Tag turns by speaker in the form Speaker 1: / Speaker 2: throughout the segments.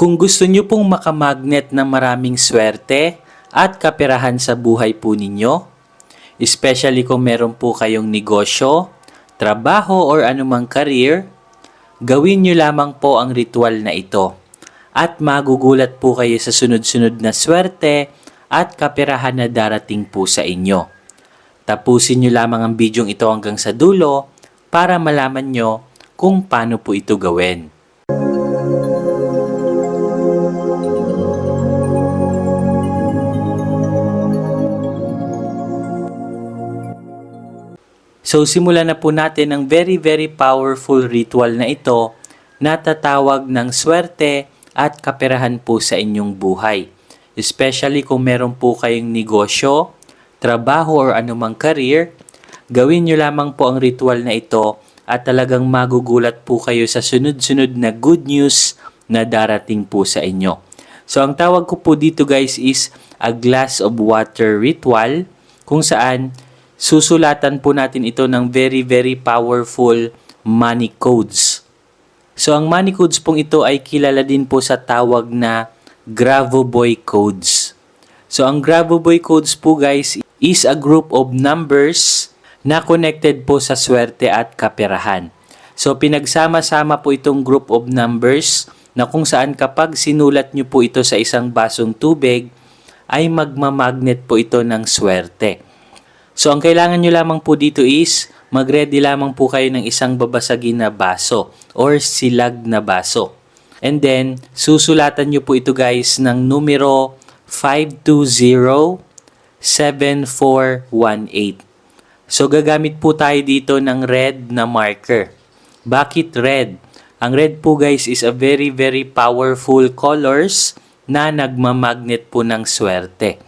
Speaker 1: Kung gusto nyo pong makamagnet ng maraming swerte at kaperahan sa buhay po ninyo, especially kung meron po kayong negosyo, trabaho or anumang career, gawin nyo lamang po ang ritual na ito at magugulat po kayo sa sunod-sunod na swerte at kaperahan na darating po sa inyo. Tapusin nyo lamang ang bidyong ito hanggang sa dulo para malaman nyo kung paano po ito gawin. So simulan na po natin ang very powerful ritual na ito na tatawag ng swerte at kaperahan po sa inyong buhay. Especially kung meron po kayong negosyo, trabaho or anumang career, gawin nyo lamang po ang ritual na ito at talagang magugulat po kayo sa sunod-sunod na good news na darating po sa inyo. So ang tawag ko po dito guys is a glass of water ritual kung saan susulatan po natin ito ng very powerful money codes. So ang money codes pong ito ay kilala din po sa tawag na Gravoboy codes. So ang Gravoboy codes po guys is a group of numbers na connected po sa swerte at kaperahan. So pinagsama-sama po itong group of numbers na kung saan kapag sinulat nyo po ito sa isang basong tubig ay magmamagnet po ito ng swerte. So ang kailangan nyo lamang po dito is mag-ready lamang po kayo ng isang babasagin na baso or silag na baso. And then susulatan nyo po ito guys ng numero 5207418. So gagamit po tayo dito ng red na marker. Bakit red? Ang red po guys is a very powerful colors na nagmamagnet po ng swerte.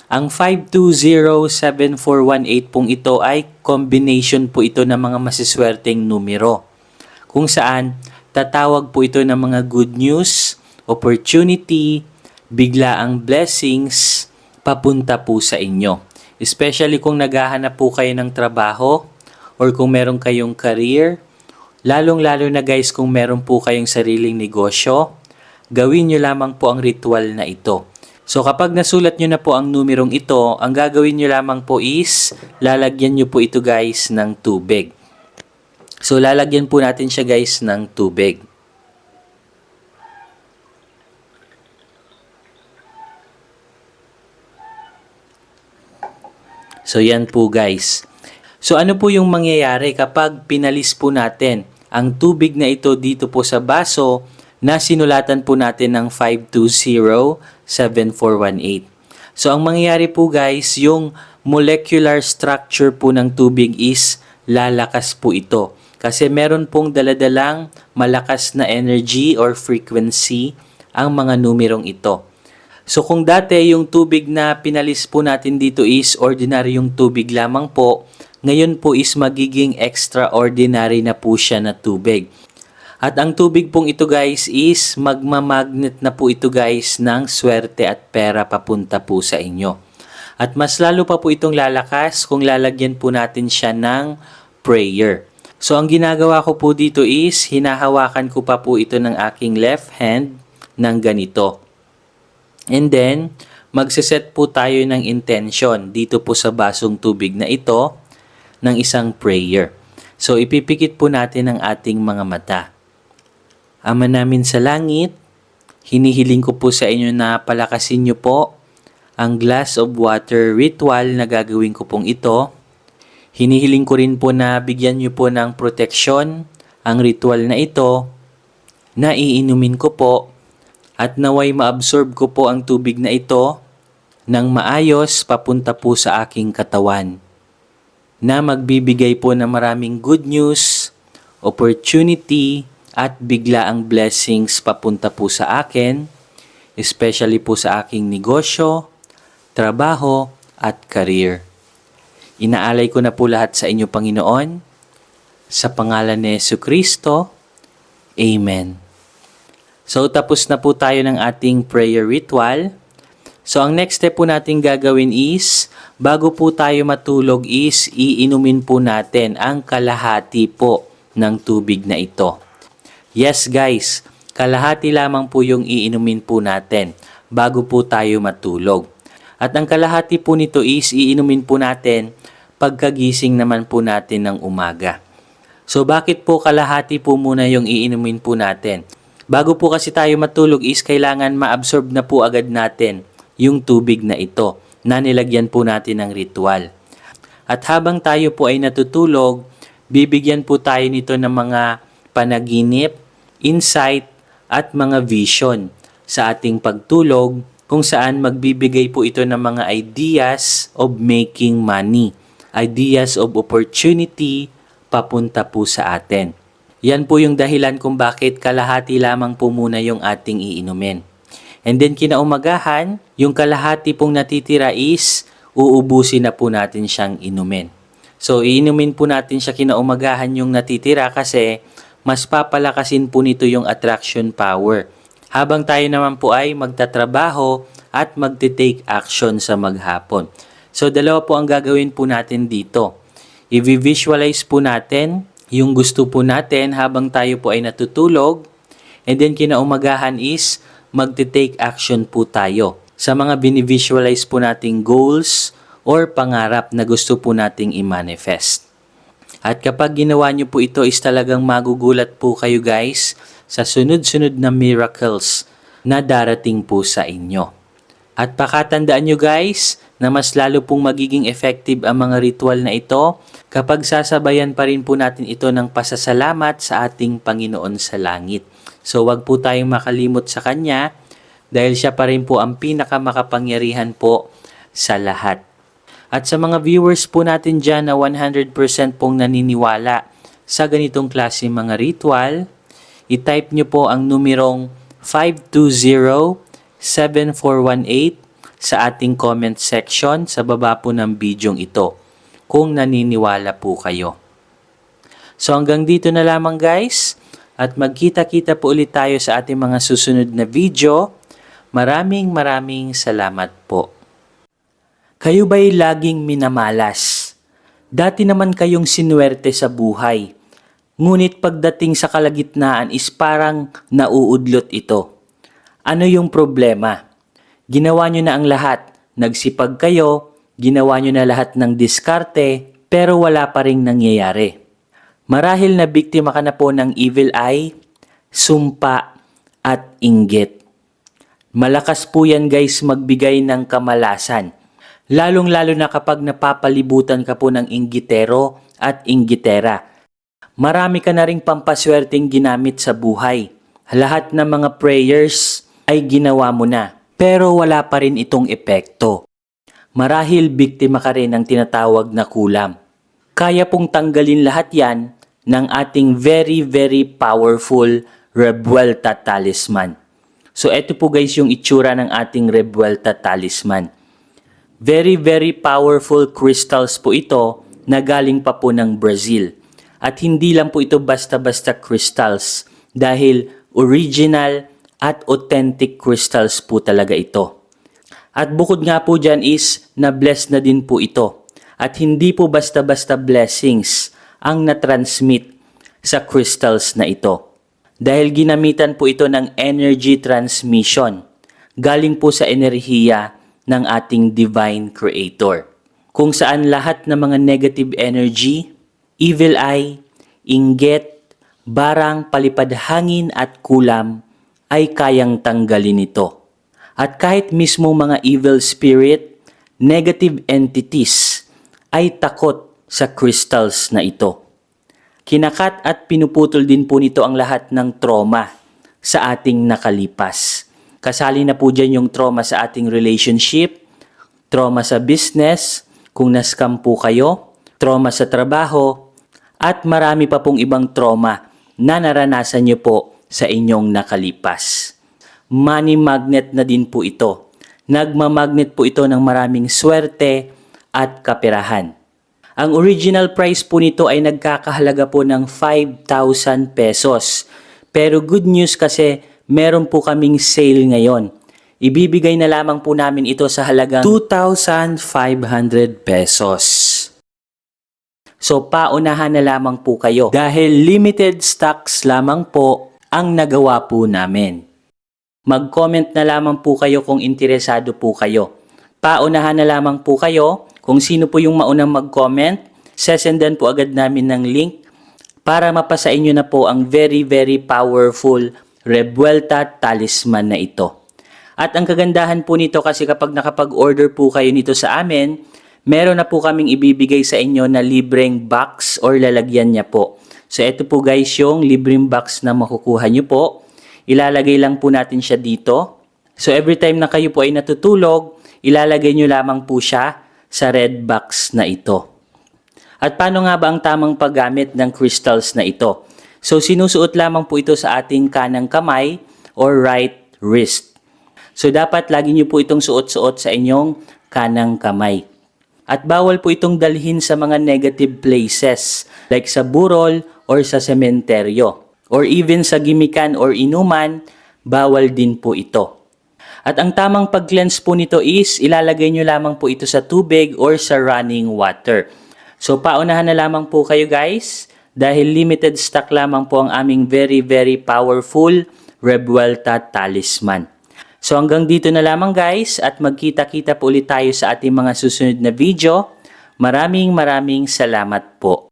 Speaker 1: Ang 5207418 pong ito ay combination po ito ng mga masiswerteng numero. Kung saan tatawag po ito ng mga good news, opportunity, biglaang blessings papunta po sa inyo. Especially kung naghahanap po kayo ng trabaho or kung meron kayong career, lalong-lalo na guys kung meron po kayong sariling negosyo, gawin nyo lamang po ang ritual na ito. So kapag nasulat nyo na po ang numerong ito, ang gagawin nyo lamang po is lalagyan nyo po ito guys ng tubig. So lalagyan po natin siya guys ng tubig. So yan po guys. So ano po yung mangyayari kapag pinalis po natin ang tubig na ito dito po sa baso na sinulatan po natin ng 5207418. So ang mangyayari po guys, yung molecular structure po ng tubig is lalakas po ito. Kasi meron pong daladalang malakas na energy or frequency ang mga numerong ito. So kung dati yung tubig na pinalis po natin dito is ordinary yung tubig lamang po, ngayon po is magiging extraordinary na po siya na tubig. At ang tubig pong ito guys is magmamagnet na po ito guys ng swerte at pera papunta po sa inyo. At mas lalo pa po itong lalakas kung lalagyan po natin siya ng prayer. So ang ginagawa ko po dito is hinahawakan ko pa po ito ng aking left hand ng ganito. And then magsiset po tayo ng intention dito po sa basong tubig na ito ng isang prayer. So ipipikit po natin ang ating mga mata. Ama namin sa langit, hinihiling ko po sa inyo na palakasin nyo po ang glass of water ritual na gagawin ko pong ito. Hinihiling ko rin po na bigyan nyo po ng proteksyon ang ritual na ito na iinumin ko po at naway maabsorb ko po ang tubig na ito ng maayos papunta po sa aking katawan na magbibigay po ng maraming good news, opportunity, at biglaang blessings papunta po sa akin, especially po sa aking negosyo, trabaho, at career. Inaalay ko na po lahat sa inyo, Panginoon, sa pangalan ni Jesucristo. Amen. So tapos na po tayo ng ating prayer ritual. So ang next step po natin gagawin is, bago po tayo matulog is, iinumin po natin ang kalahati po ng tubig na ito. Yes guys, Kalahati lamang po yung iinumin po natin bago po tayo matulog. At ang kalahati po nito is iinumin po natin pagkagising naman po natin ng umaga. So bakit po kalahati po muna yung iinumin po natin? Bago po kasi tayo matulog is kailangan ma-absorb na po agad natin yung tubig na ito na nilagyan po natin ng ritual. At habang tayo po ay natutulog, bibigyan po tayo nito ng mga panaginip, insight, at mga vision sa ating pagtulog kung saan magbibigay po ito ng mga ideas of making money, ideas of opportunity papunta po sa atin. Yan po yung dahilan kung bakit kalahati lamang po muna yung ating iinumin. And then kinaumagahan, yung kalahati pong natitira is uubusin na po natin siyang inumin. So iinumin po natin siya kinaumagahan yung natitira kasi mas papalakasin po nito yung attraction power. Habang tayo naman po ay magtatrabaho at magte-take action sa maghapon. So dalawa po ang gagawin po natin dito. I-visualize po natin yung gusto po natin habang tayo po ay natutulog. And then kinaumagahan is magte-take action po tayo sa mga binivisualize po nating goals or pangarap na gusto po nating i-manifest. At kapag ginawa nyo po ito is talagang magugulat po kayo guys sa sunod-sunod na miracles na darating po sa inyo. At pakatandaan nyo guys na mas lalo pong magiging effective ang mga ritual na ito kapag sasabayan pa rin po natin ito ng pasasalamat sa ating Panginoon sa langit. So wag po tayong makalimot sa Kanya dahil siya pa rin po ang pinakamakapangyarihan po sa lahat. At sa mga viewers po natin dyan na 100% pong naniniwala sa ganitong klase mga ritual, i-type nyo po ang numerong 520-7418 sa ating comment section sa baba po ng bidyong ito kung naniniwala po kayo. So hanggang dito na lamang guys at magkita-kita po ulit tayo sa ating mga susunod na video. Maraming salamat po. Kayo ba'y laging minamalas? Dati naman kayong sinuwerte sa buhay. Ngunit pagdating sa kalagitnaan is parang nauudlot ito. Ano yung problema? Ginawa nyo na ang lahat. Nagsipag kayo, ginawa nyo na lahat ng diskarte, pero wala pa ring nangyayari. Marahil na biktima ka na po ng evil eye, sumpa, at inggit. Malakas po yan guys magbigay ng kamalasan. Lalong-lalo na kapag napapalibutan ka po ng inggitero at inggitera. Marami ka na ring pampaswerteng ginamit sa buhay. Lahat ng mga prayers ay ginawa mo na, pero wala pa rin itong epekto. Marahil biktima ka rin ng tinatawag na kulam. Kaya pong tanggalin lahat yan ng ating very powerful Revuelta Talisman. So ito po guys yung itsura ng ating Revuelta Talisman. Very powerful crystals po ito na galing pa po ng Brazil. At hindi lang po ito basta-basta crystals dahil original at authentic crystals po talaga ito. At bukod nga po dyan is na-bless na din po ito. At hindi po basta-basta blessings ang na-transmit sa crystals na ito. Dahil ginamitan po ito ng energy transmission. Galing po sa enerhiya ng ating Divine Creator. Kung saan lahat ng mga negative energy, evil eye, inggit, barang, palipad hangin at kulam ay kayang tanggalin ito. At kahit mismo mga evil spirit, negative entities ay takot sa crystals na ito. Kinakat at pinuputol din po nito ang lahat ng trauma sa ating nakalipas. Kasali na po dyan yung trauma sa ating relationship, trauma sa business, kung na-scam po kayo, trauma sa trabaho, at marami pa pong ibang trauma na naranasan nyo po sa inyong nakalipas. Money magnet na din po ito. Nagmamagnet po ito ng maraming swerte at kaperahan. Ang original price po nito ay nagkakahalaga po ng 5,000 pesos. Pero good news kasi meron po kaming sale ngayon. Ibibigay na lamang po namin ito sa halagang 2,500 pesos. So paunahan na lamang po kayo dahil limited stocks lamang po ang nagawa po namin. Mag-comment na lamang po kayo kung interesado po kayo. Paunahan na lamang po kayo kung sino po yung maunang mag-comment. Sesendan po agad namin ng link para mapasa inyo na po ang very powerful Revuelta Talisman na ito. At ang kagandahan po nito kasi kapag nakapag-order po kayo nito sa amin, meron na po kaming ibibigay sa inyo na libreng box or lalagyan niya po. So ito po guys yung libreng box na makukuha nyo po. Ilalagay lang po natin siya dito. So every time na kayo po ay natutulog, ilalagay nyo lamang po siya sa red box na ito. At paano nga ba ang tamang paggamit ng crystals na ito? So sinusuot lamang po ito sa ating kanang kamay or right wrist. So dapat lagi nyo po itong suot-suot sa inyong kanang kamay. At bawal po itong dalhin sa mga negative places like sa burol or sa sementeryo. Or even sa gimikan or inuman, bawal din po ito. At ang tamang pag-cleanse po nito is ilalagay nyo lamang po ito sa tubig or sa running water. So paunahan na lamang po kayo guys dahil limited stock lamang po ang aming very powerful Revuelta Talisman. So hanggang dito na lamang guys at magkita-kita po ulit tayo sa ating mga susunod na video. Maraming salamat po.